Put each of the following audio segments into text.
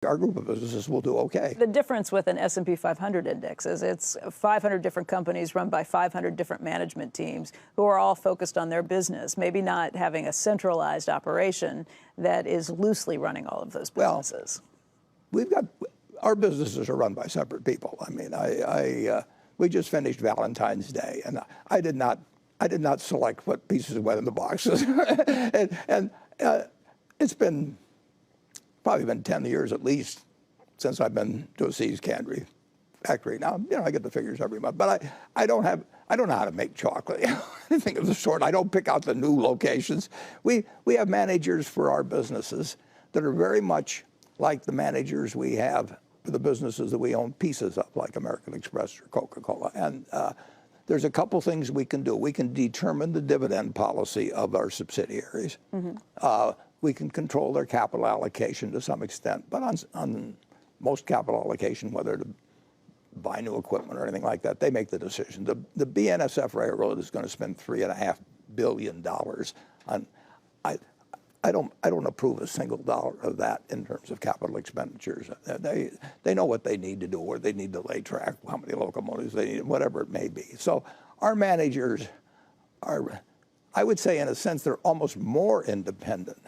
our group of businesses will do okay. The difference with an S&P 500 index is it's 500 different companies run by 500 different management teams who are all focused on their business, maybe not having a centralized operation that is loosely running all of those businesses. Well, our businesses are run by separate people. I mean, we just finished Valentine's Day, and I did not select what pieces went in the boxes. and it's probably been 10 years at least since I've been to a See's Candy factory. Now, I get the figures every month, but I don't know how to make chocolate, anything of the sort. I don't pick out the new locations. We have managers for our businesses that are very much like the managers we have for the businesses that we own pieces of, like American Express or Coca-Cola. And there's a couple things we can do. We can determine the dividend policy of our subsidiaries. Mm-hmm. We can control their capital allocation to some extent, but on most capital allocation, whether to buy new equipment or anything like that, they make the decision. The BNSF Railroad is going to spend $3.5 billion on. I don't approve a single dollar of that in terms of capital expenditures. They know what they need to do, where they need to lay track, how many locomotives they need, whatever it may be. So our managers are, I would say, in a sense, they're almost more independent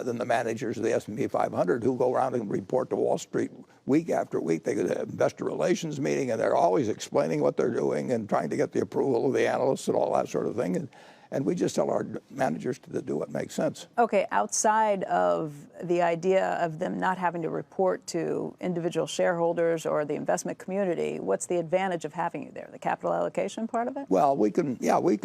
than the managers of the S&P 500 who go around and report to Wall Street week after week. They go to investor relations meeting, and they're always explaining what they're doing and trying to get the approval of the analysts and all that sort of thing. And we just tell our managers to do what makes sense. Okay, outside of the idea of them not having to report to individual shareholders or the investment community, what's the advantage of having you there? The capital allocation part of it? Well, we can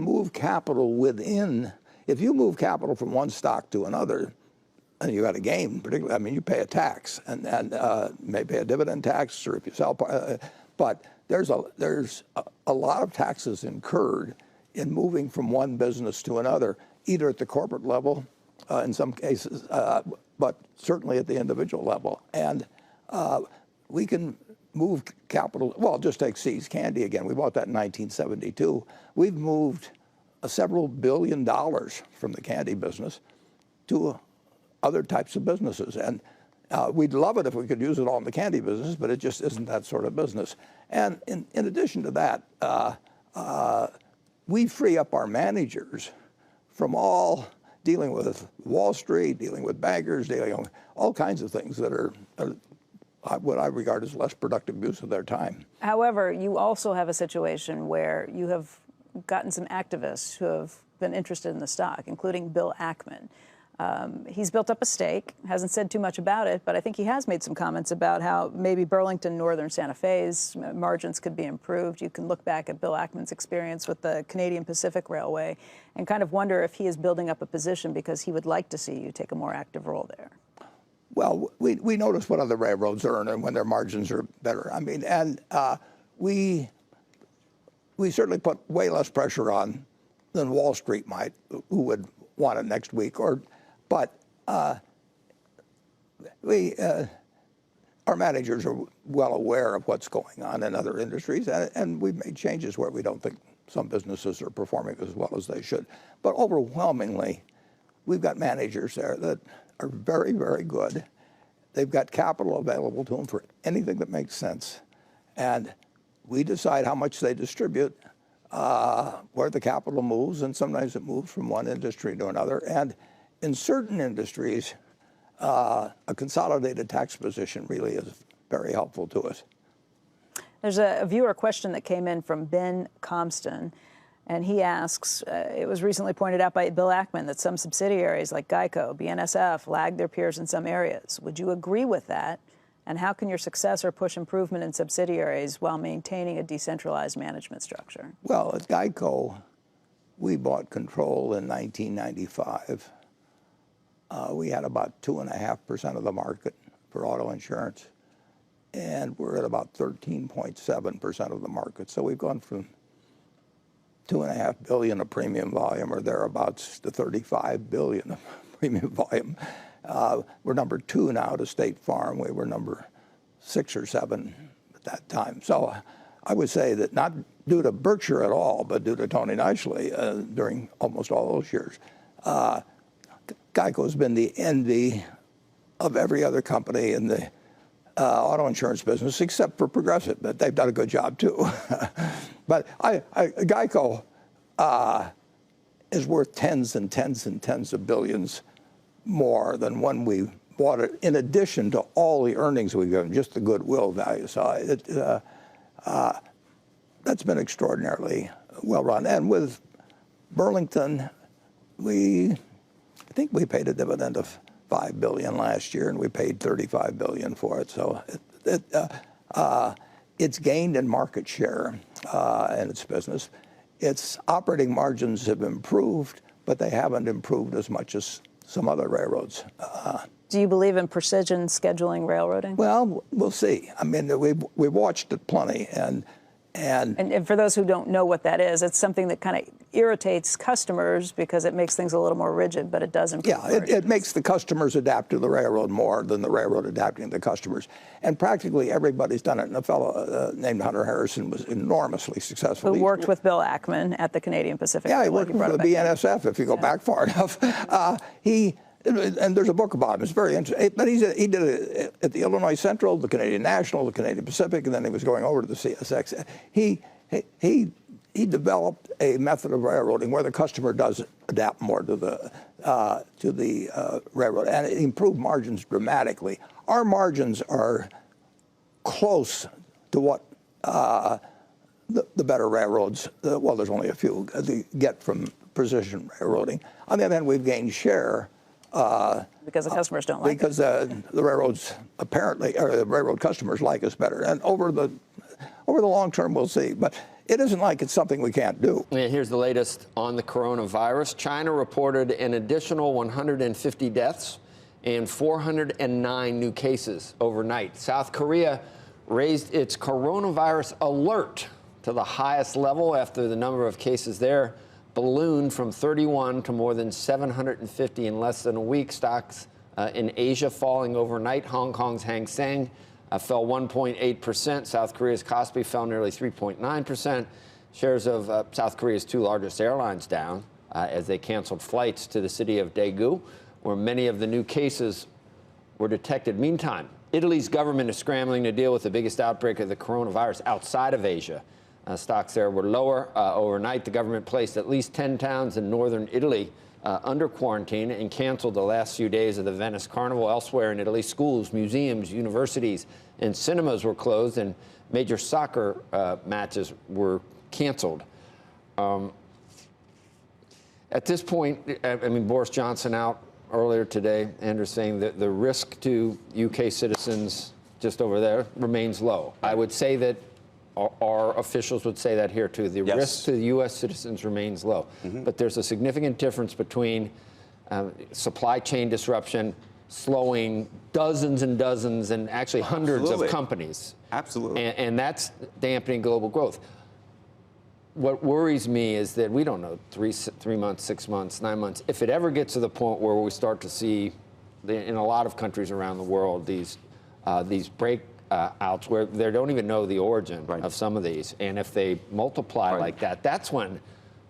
move capital within. If you move capital from one stock to another, and you got a gain, particularly, I mean, you pay a tax, and may pay a dividend tax, or if you sell. But there's a lot of taxes incurred in moving from one business to another, either at the corporate level, in some cases, but certainly at the individual level. And we can move capital. Well, just take See's Candy again. We bought that in 1972. We've moved several $1 billion from the candy business to other types of businesses. And we'd love it if we could use it all in the candy business, but it just isn't that sort of business. And in addition to that, we free up our managers from all dealing with Wall Street, dealing with bankers, dealing with all kinds of things that are what I regard as less productive use of their time. However, you also have a situation where you have gotten some activists who have been interested in the stock, including Bill Ackman. He's built up a stake, hasn't said too much about it, but I think he has made some comments about how maybe Burlington Northern Santa Fe's margins could be improved. You can look back at Bill Ackman's experience with the Canadian Pacific Railway and kind of wonder if he is building up a position because he would like to see you take a more active role there. Well, we notice what other railroads earn and when their margins are better. I mean, and we certainly put way less pressure on than Wall Street might, who would want it next week. But our managers are well aware of what's going on in other industries, and we've made changes where we don't think some businesses are performing as well as they should. But overwhelmingly, we've got managers there that are very, very good. They've got capital available to them for anything that makes sense. And we decide how much they distribute, where the capital moves, and sometimes it moves from one industry to another. And in certain industries, a consolidated tax position really is very helpful to us. There's a viewer question that came in from Ben Comston, and he asks, it was recently pointed out by Bill Ackman that some subsidiaries like Geico, BNSF, lag their peers in some areas. Would you agree with that? And how can your successor push improvement in subsidiaries while maintaining a decentralized management structure? Well, at Geico, we bought control in 1995. We had about 2.5% of the market for auto insurance, and we're at about 13.7% of the market. So we've gone from $2.5 billion of premium volume or thereabouts to $35 billion of premium volume. We're number 2 now to State Farm. We were number 6 or 7 at that time. So I would say that not due to Berkshire at all, but due to Tony Nicely during almost all those years. Geico's been the envy of every other company in the auto insurance business, except for Progressive, but they've done a good job too. But Geico is worth tens and tens and tens of billions more than when we bought it, in addition to all the earnings we've given, just the goodwill value side. That's been extraordinarily well run. And with Burlington, I think we paid a dividend of $5 billion last year, and we paid $35 billion for it. So it's gained in market share in its business. Its operating margins have improved, but they haven't improved as much as some other railroads. Do you believe in precision scheduling railroading? Well, we'll see. I mean, we've watched it plenty, and for those who don't know what that is, it's something that kind of irritates customers because it makes things a little more rigid, but it does improve. Yeah, it makes the customers adapt to the railroad more than the railroad adapting to the customers. And practically everybody's done it. And a fellow named Hunter Harrison was enormously successful. Who worked with Bill Ackman at the Canadian Pacific. Yeah, he worked for the BNSF, if you go back far enough. And there's a book about him. It's very interesting. But he did it at the Illinois Central, the Canadian National, the Canadian Pacific, and then he was going over to the CSX. He developed a method of railroading where the customer does adapt more to the railroad, and it improved margins dramatically. Our margins are close to what the better railroads, well, there's only a few, get from precision railroading. On the other hand, we've gained share. Because the customers don't like it. Because the railroads apparently, or the railroad customers like us better. And over the long term, we'll see. But it isn't like it's something we can't do. And here's the latest on the coronavirus. China reported an additional 150 deaths and 409 new cases overnight. South Korea raised its coronavirus alert to the highest level after the number of cases there ballooned from 31 to more than 750 in less than a week. Stocks in Asia falling overnight. Hong Kong's Hang Seng fell 1.8%. South Korea's Kospi fell nearly 3.9%. Shares of South Korea's two largest airlines down as they canceled flights to the city of Daegu, where many of the new cases were detected. Meantime, Italy's government is scrambling to deal with the biggest outbreak of the coronavirus outside of Asia. Stocks there were lower overnight. The government placed at least 10 towns in northern Italy under quarantine and canceled the last few days of the Venice Carnival. Elsewhere in Italy, schools, museums, universities, and cinemas were closed, and major soccer matches were canceled. At this point, I mean, Boris Johnson out earlier today, Andrew, saying that the risk to UK citizens just over there remains low. I would say that our officials would say that here too. The risk to the U.S. citizens remains low. But there's a significant difference between supply chain disruption slowing dozens and dozens and actually hundreds of companies. Absolutely. And that's dampening global growth. What worries me is that we don't know 3 months, 6 months, 9 months. If it ever gets to the point where we start to see, in a lot of countries around the world, these breakouts where they don't even know the origin of some of these, and if they multiply like that, that's when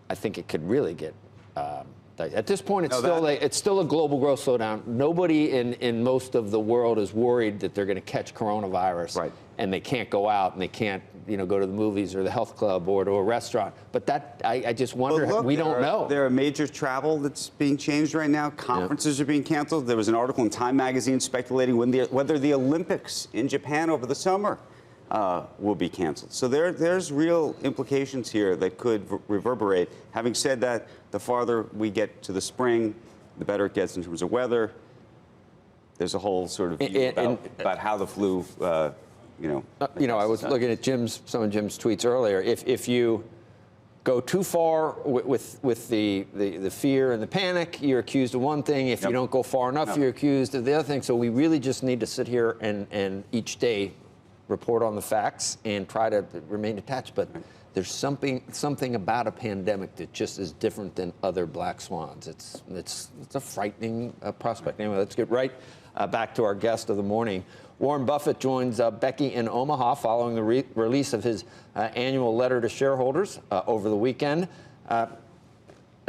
I think it could really get. At this point, it's still a global growth slowdown. Nobody in most of the world is worried that they're going to catch coronavirus, and they can't go out and they can't, go to the movies or the health club or to a restaurant. But that I just wonder. Look, we don't know. There are major travel that's being changed right now. Conferences are being canceled. There was an article in Time magazine speculating whether the Olympics in Japan over the summer will be canceled. So there's real implications here that could reverberate. Having said that, the farther we get to the spring, the better it gets in terms of weather. There's a whole sort of view about how the flu, I was looking at some of Jim's tweets earlier. If you go too far with the fear and the panic, you're accused of one thing. If you don't go far enough, you're accused of the other thing. So we really just need to sit here and each day report on the facts and try to remain detached. But there's something about a pandemic that just is different than other black swans. It's a frightening prospect. Anyway, let's get right back to our guest of the morning. Warren Buffett joins Becky in Omaha following the release of his annual letter to shareholders over the weekend.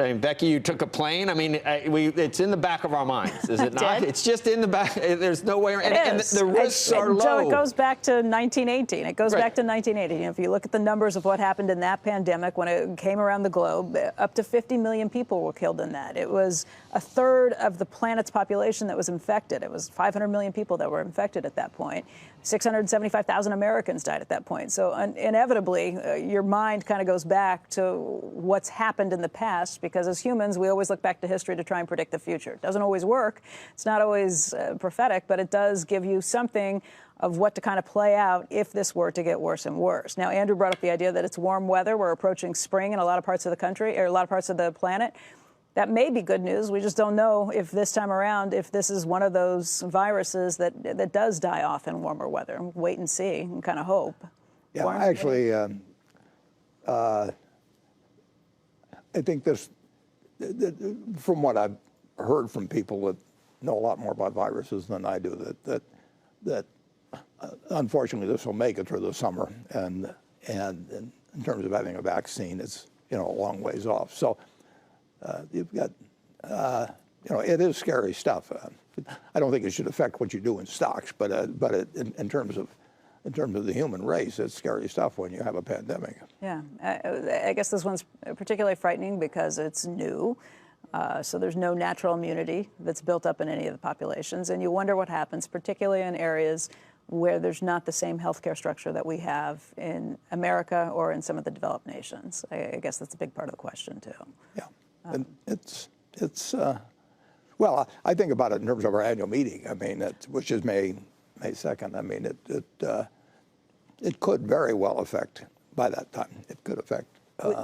I mean, Becky, you took a plane. I mean, it's in the back of our minds, is it not? Did? It's just in the back. There's no way. And the risks are low. So it goes back to 1918. It goes back to 1980. You know, if you look at the numbers of what happened in that pandemic when it came around the globe, up to 50 million people were killed in that. It was a third of the planet's population that was infected. It was 500 million people that were infected at that point. 675,000 Americans died at that point. So inevitably, your mind kind of goes back to what's happened in the past, because as humans, we always look back to history to try and predict the future. It doesn't always work. It's not always prophetic, but it does give you something of what to kind of play out if this were to get worse and worse. Now, Andrew brought up the idea that it's warm weather. We're approaching spring in a lot of parts of the country, or a lot of parts of the planet. That may be good news. We just don't know if this time around, if this is one of those viruses that does die off in warmer weather. Wait and see and kind of hope. Yeah, actually, I think this, from what I've heard from people that know a lot more about viruses than I do, that unfortunately this will make it through the summer, and in terms of having a vaccine, it's a long ways off. So. You've got, it is scary stuff. I don't think it should affect what you do in stocks, but in terms of the human race, it's scary stuff when you have a pandemic. Yeah, I guess this one's particularly frightening because it's new. So there's no natural immunity that's built up in any of the populations, and you wonder what happens, particularly in areas where there's not the same healthcare structure that we have in America or in some of the developed nations. I guess that's a big part of the question too. Yeah. And well, I think about it in terms of our annual meeting. I mean, which is May 2nd. I mean, it could very well affect, by that time, it could affect.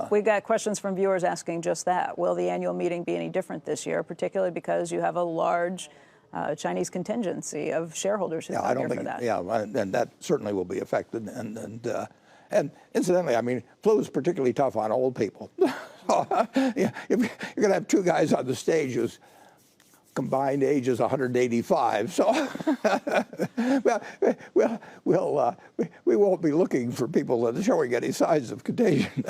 We got questions from viewers asking just that. Will the annual meeting be any different this year, particularly because you have a large Chinese contingency of shareholders who come here for that? Yeah, and that certainly will be affected. And incidentally, I mean, flu is particularly tough on old people. Yeah, if you're going to have two guys on the stage whose combined age is 185, so we won't be looking for people that are showing any signs of contagion.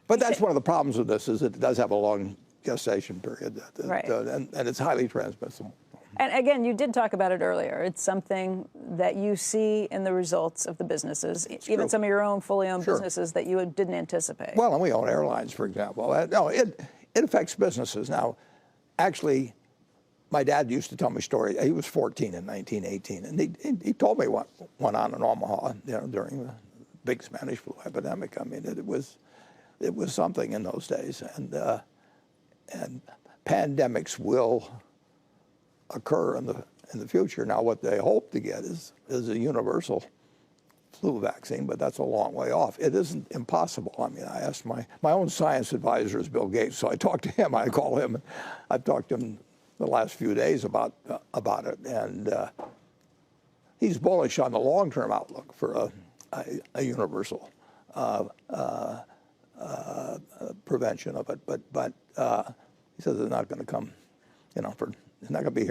But that's one of the problems with this, is it does have a long gestation period, Right. And it's highly transmissible. And again, you did talk about it earlier. It's something that you see in the results of the businesses, even some of your own fully owned businesses that you didn't anticipate. Well, and we own airlines, for example. No, it affects businesses. Now, actually, my dad used to tell me stories. He was 14 in 1918, and he told me what went on in Omaha, during the big Spanish flu epidemic. I mean, it was something in those days, and pandemics will occur in the future. Now, what they hope to get is a universal flu vaccine, but that's a long way off. It isn't impossible. I mean, I asked my own science advisor is Bill Gates, so I talked to him. I call him. I've talked to him the last few days about it, and he's bullish on the long-term outlook for a universal prevention of it. But he says it's not going to come, it's not going to be here